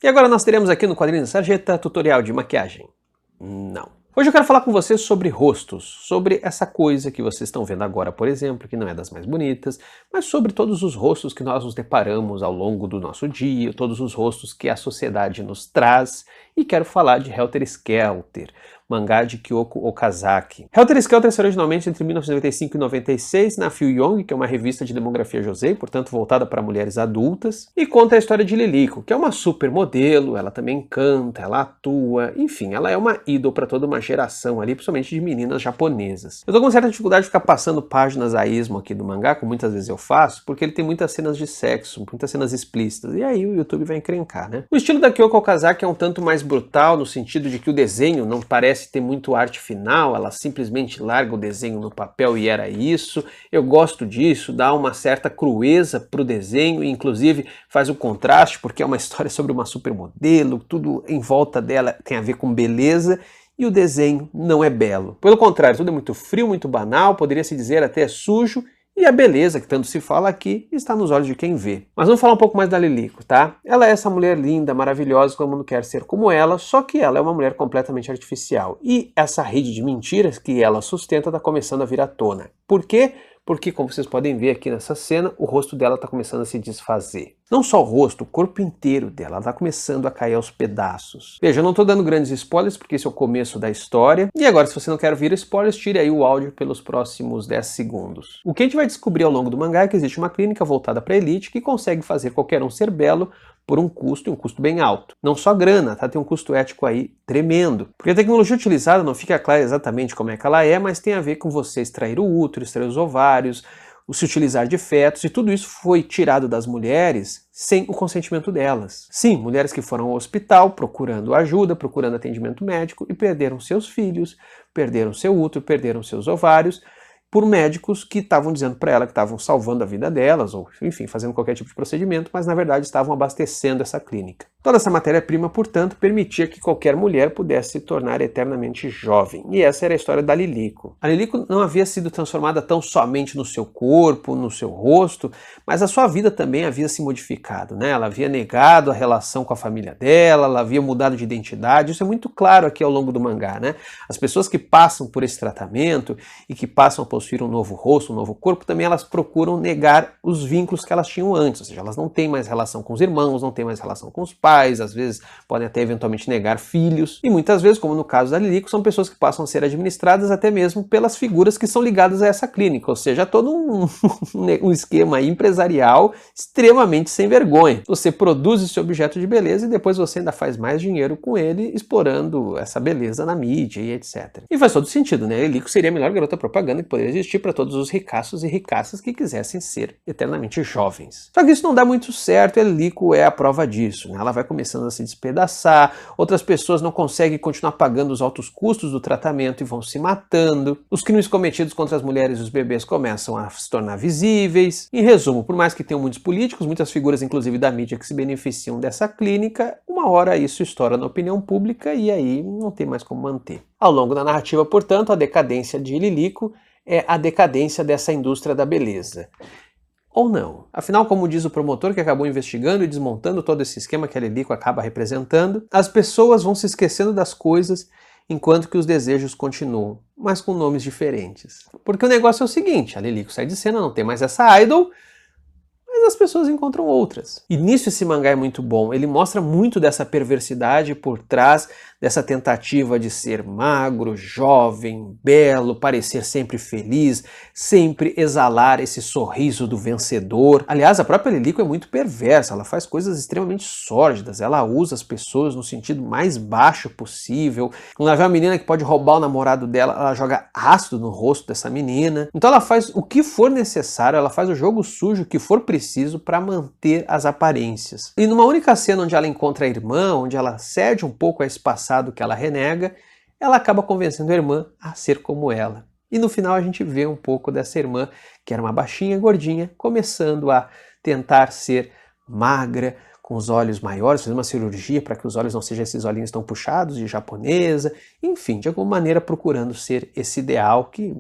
E agora nós teremos aqui no Quadrinho da Sarjeta tutorial de maquiagem. Não. Hoje eu quero falar com vocês sobre rostos, sobre essa coisa que vocês estão vendo agora, por exemplo, que não é das mais bonitas, mas sobre todos os rostos que nós nos deparamos ao longo do nosso dia, todos os rostos que a sociedade nos traz, e quero falar de Helter Skelter, mangá de Kyoko Okazaki. Helter Skelter saiu originalmente entre 1995 e 96 na Phil Young, que é uma revista de demografia josei, portanto voltada para mulheres adultas, e conta a história de Liliko, que é uma supermodelo, ela também canta, ela atua, enfim, ela é uma ídolo para toda uma geração ali, principalmente de meninas japonesas. Eu tô com certa dificuldade de ficar passando páginas a esmo aqui do mangá, como muitas vezes eu faço, porque ele tem muitas cenas de sexo, muitas cenas explícitas, e aí o YouTube vai encrencar, né? O estilo da Kyoko Okazaki é um tanto mais brutal, no sentido de que o desenho não parece ter muito arte final, ela simplesmente larga o desenho no papel e era isso. Eu gosto disso, dá uma certa crueza pro desenho e inclusive faz o contraste, porque é uma história sobre uma supermodelo, tudo em volta dela tem a ver com beleza, e o desenho não é belo. Pelo contrário, tudo é muito frio, muito banal, poderia se dizer até sujo, e a beleza, que tanto se fala aqui, está nos olhos de quem vê. Mas vamos falar um pouco mais da Liliko, tá? Ela é essa mulher linda, maravilhosa, todo mundo quer ser como ela, só que ela é uma mulher completamente artificial. E essa rede de mentiras que ela sustenta está começando a vir à tona. Por quê? Porque, como vocês podem ver aqui nessa cena, o rosto dela está começando a se desfazer. Não só o rosto, o corpo inteiro dela, ela está começando a cair aos pedaços. Veja, eu não estou dando grandes spoilers, porque esse é o começo da história. E agora, se você não quer ouvir spoilers, tire aí o áudio pelos próximos 10 segundos. O que a gente vai descobrir ao longo do mangá é que existe uma clínica voltada para a elite que consegue fazer qualquer um ser belo por um custo, e um custo bem alto. Não só grana, tá? Tem um custo ético aí tremendo. Porque a tecnologia utilizada não fica clara exatamente como é que ela é, mas tem a ver com você extrair o útero, extrair os ovários, o se utilizar de fetos, e tudo isso foi tirado das mulheres sem o consentimento delas. Sim, mulheres que foram ao hospital procurando ajuda, procurando atendimento médico e perderam seus filhos, perderam seu útero, perderam seus ovários, por médicos que estavam dizendo para ela que estavam salvando a vida delas, ou enfim, fazendo qualquer tipo de procedimento, mas na verdade estavam abastecendo essa clínica. Toda essa matéria-prima, portanto, permitia que qualquer mulher pudesse se tornar eternamente jovem. E essa era a história da Liliko. A Liliko não havia sido transformada tão somente no seu corpo, no seu rosto, mas a sua vida também havia se modificado, né? Ela havia negado a relação com a família dela, ela havia mudado de identidade. Isso é muito claro aqui ao longo do mangá, né? As pessoas que passam por esse tratamento e que passam a possuir um novo rosto, um novo corpo, também elas procuram negar os vínculos que elas tinham antes, ou seja, elas não têm mais relação com os irmãos, não têm mais relação com os pais, às vezes podem até eventualmente negar filhos, e muitas vezes, como no caso da Liliko, são pessoas que passam a ser administradas até mesmo pelas figuras que são ligadas a essa clínica, ou seja, todo um esquema empresarial extremamente sem vergonha. Você produz esse objeto de beleza e depois você ainda faz mais dinheiro com ele, explorando essa beleza na mídia e etc. E faz todo sentido, né? A Liliko seria a melhor garota propaganda que poderia existir para todos os ricaços e ricaças que quisessem ser eternamente jovens. Só que isso não dá muito certo e a Liliko é a prova disso, né? Ela vai começando a se despedaçar, outras pessoas não conseguem continuar pagando os altos custos do tratamento e vão se matando, os crimes cometidos contra as mulheres e os bebês começam a se tornar visíveis. Em resumo, por mais que tenham muitos políticos, muitas figuras inclusive da mídia que se beneficiam dessa clínica, uma hora isso estoura na opinião pública e aí não tem mais como manter. Ao longo da narrativa, portanto, a decadência de Liliko é a decadência dessa indústria da beleza. Ou não. Afinal, como diz o promotor que acabou investigando e desmontando todo esse esquema que a Liliko acaba representando, as pessoas vão se esquecendo das coisas enquanto que os desejos continuam, mas com nomes diferentes. Porque o negócio é o seguinte, a Liliko sai de cena, não tem mais essa idol, mas as pessoas encontram outras. E nisso esse mangá é muito bom, ele mostra muito dessa perversidade por trás dessa tentativa de ser magro, jovem, belo, parecer sempre feliz, sempre exalar esse sorriso do vencedor. Aliás, a própria Liliko é muito perversa, ela faz coisas extremamente sórdidas, ela usa as pessoas no sentido mais baixo possível. Quando ela vê uma menina que pode roubar o namorado dela, ela joga ácido no rosto dessa menina. Então ela faz o que for necessário, ela faz o jogo sujo que for preciso para manter as aparências. E numa única cena onde ela encontra a irmã, onde ela cede um pouco a esse passado que ela renega, ela acaba convencendo a irmã a ser como ela. E no final a gente vê um pouco dessa irmã, que era uma baixinha, gordinha, começando a tentar ser magra, com os olhos maiores, fazer uma cirurgia para que os olhos não sejam esses olhinhos tão puxados, de japonesa, enfim, de alguma maneira procurando ser esse ideal que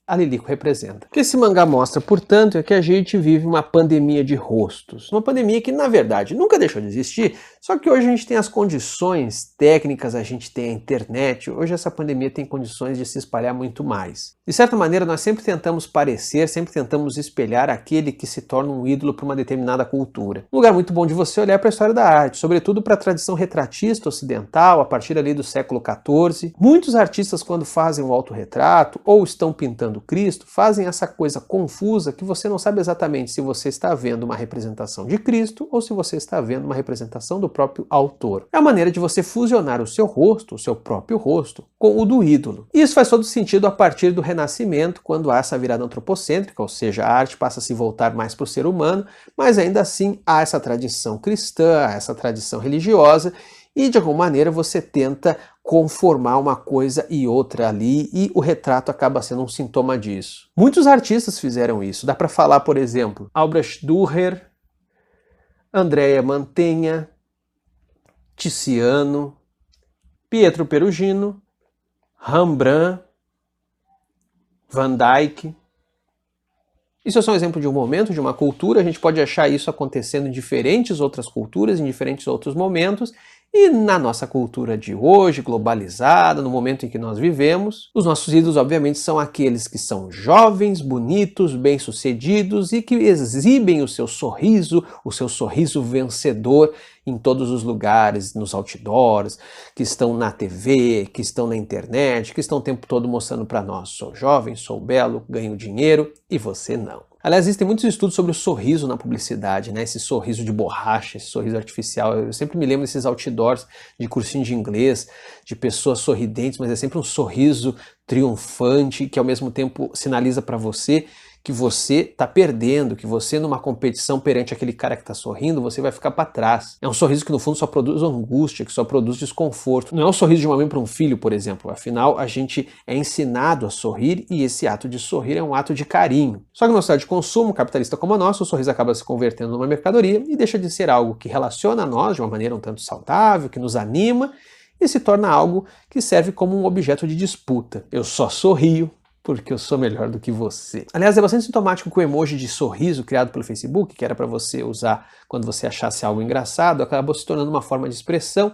a Liliko representa. O que esse mangá mostra, portanto, é que a gente vive uma pandemia de rostos. Uma pandemia que, na verdade, nunca deixou de existir, Só que hoje a gente tem as condições técnicas, a gente tem a internet, hoje essa pandemia tem condições de se espalhar muito mais. De certa maneira, nós sempre tentamos parecer, sempre tentamos espelhar aquele que se torna um ídolo para uma determinada cultura. Um lugar muito bom de você olhar para a história da arte, sobretudo para a tradição retratista ocidental, a partir ali do século XIV. Muitos artistas, quando fazem um autorretrato ou estão pintando Cristo, fazem essa coisa confusa que você não sabe exatamente se você está vendo uma representação de Cristo ou se você está vendo uma representação do próprio autor. É a maneira de você fusionar o seu rosto, o seu próprio rosto, com o do ídolo. E isso faz todo sentido a partir do Renascimento, quando há essa virada antropocêntrica, ou seja, a arte passa a se voltar mais para o ser humano, mas ainda assim há essa tradição cristã, essa tradição religiosa, e de alguma maneira você tenta conformar uma coisa e outra ali, e o retrato acaba sendo um sintoma disso. Muitos artistas fizeram isso. Dá para falar, por exemplo, Albrecht Dürer, Andrea Mantegna, Tiziano, Pietro Perugino, Rembrandt, Van Dyck. Isso é só um exemplo de um momento, de uma cultura. A gente pode achar isso acontecendo em diferentes outras culturas, em diferentes outros momentos. E na nossa cultura de hoje, globalizada, no momento em que nós vivemos, os nossos ídolos, obviamente, são aqueles que são jovens, bonitos, bem-sucedidos e que exibem o seu sorriso vencedor em todos os lugares, nos outdoors, que estão na TV, que estão na internet, que estão o tempo todo mostrando para nós: sou jovem, sou belo, ganho dinheiro e você não. Aliás, existem muitos estudos sobre o sorriso na publicidade, né? Esse sorriso de borracha, esse sorriso artificial. Eu sempre me lembro desses outdoors de cursinho de inglês, de pessoas sorridentes, mas é sempre um sorriso triunfante que ao mesmo tempo sinaliza para você que você está perdendo, que você numa competição perante aquele cara que está sorrindo, você vai ficar para trás. É um sorriso que no fundo só produz angústia, que só produz desconforto. Não é o sorriso de uma mãe para um filho, por exemplo. Afinal, a gente é ensinado a sorrir e esse ato de sorrir é um ato de carinho. Só que numa sociedade de consumo capitalista como a nossa, o sorriso acaba se convertendo numa mercadoria e deixa de ser algo que relaciona a nós de uma maneira um tanto saudável, que nos anima, e se torna algo que serve como um objeto de disputa. Eu só sorrio porque eu sou melhor do que você. Aliás, é bastante sintomático que o emoji de sorriso criado pelo Facebook, que era para você usar quando você achasse algo engraçado, acabou se tornando uma forma de expressão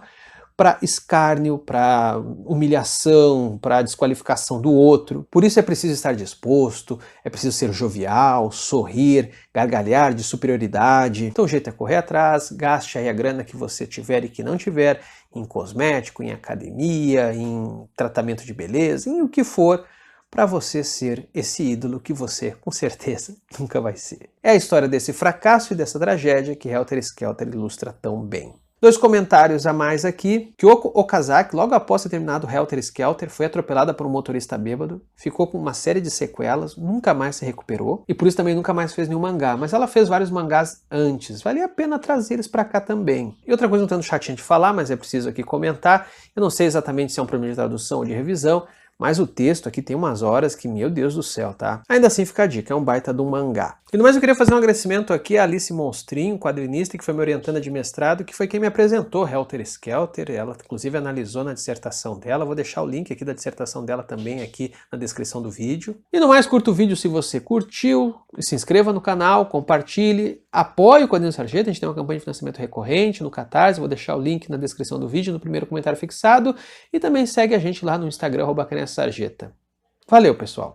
para escárnio, para humilhação, para desqualificação do outro. Por isso é preciso estar disposto, é preciso ser jovial, sorrir, gargalhar de superioridade. Então o jeito é correr atrás, gaste aí a grana que você tiver e que não tiver em cosmético, em academia, em tratamento de beleza, em o que for, para você ser esse ídolo que você, com certeza, nunca vai ser. É a história desse fracasso e dessa tragédia que Helter Skelter ilustra tão bem. 2 comentários a mais aqui. Kyoko Okazaki, logo após ter terminado Helter Skelter, foi atropelada por um motorista bêbado, ficou com uma série de sequelas, nunca mais se recuperou, e por isso também nunca mais fez nenhum mangá, mas ela fez vários mangás antes, valia a pena trazer eles pra cá também. E outra coisa um tanto chatinha de falar, mas é preciso aqui comentar, eu não sei exatamente se é um problema de tradução ou de revisão, mas o texto aqui tem umas horas que, meu Deus do céu, tá? Ainda assim fica a dica, é um baita de um mangá. E no mais eu queria fazer um agradecimento aqui a Alice Monstrinho, quadrinista, que foi me orientando de mestrado, que foi quem me apresentou Helter Skelter, ela inclusive analisou na dissertação dela, vou deixar o link aqui da dissertação dela também aqui na descrição do vídeo. E no mais, curta o vídeo se você curtiu, se inscreva no canal, compartilhe, apoie o Quadrinhos Sarjeta, a gente tem uma campanha de financiamento recorrente no Catarse, vou deixar o link na descrição do vídeo, no primeiro comentário fixado, e também segue a gente lá no Instagram, @sarjeta. Valeu, pessoal!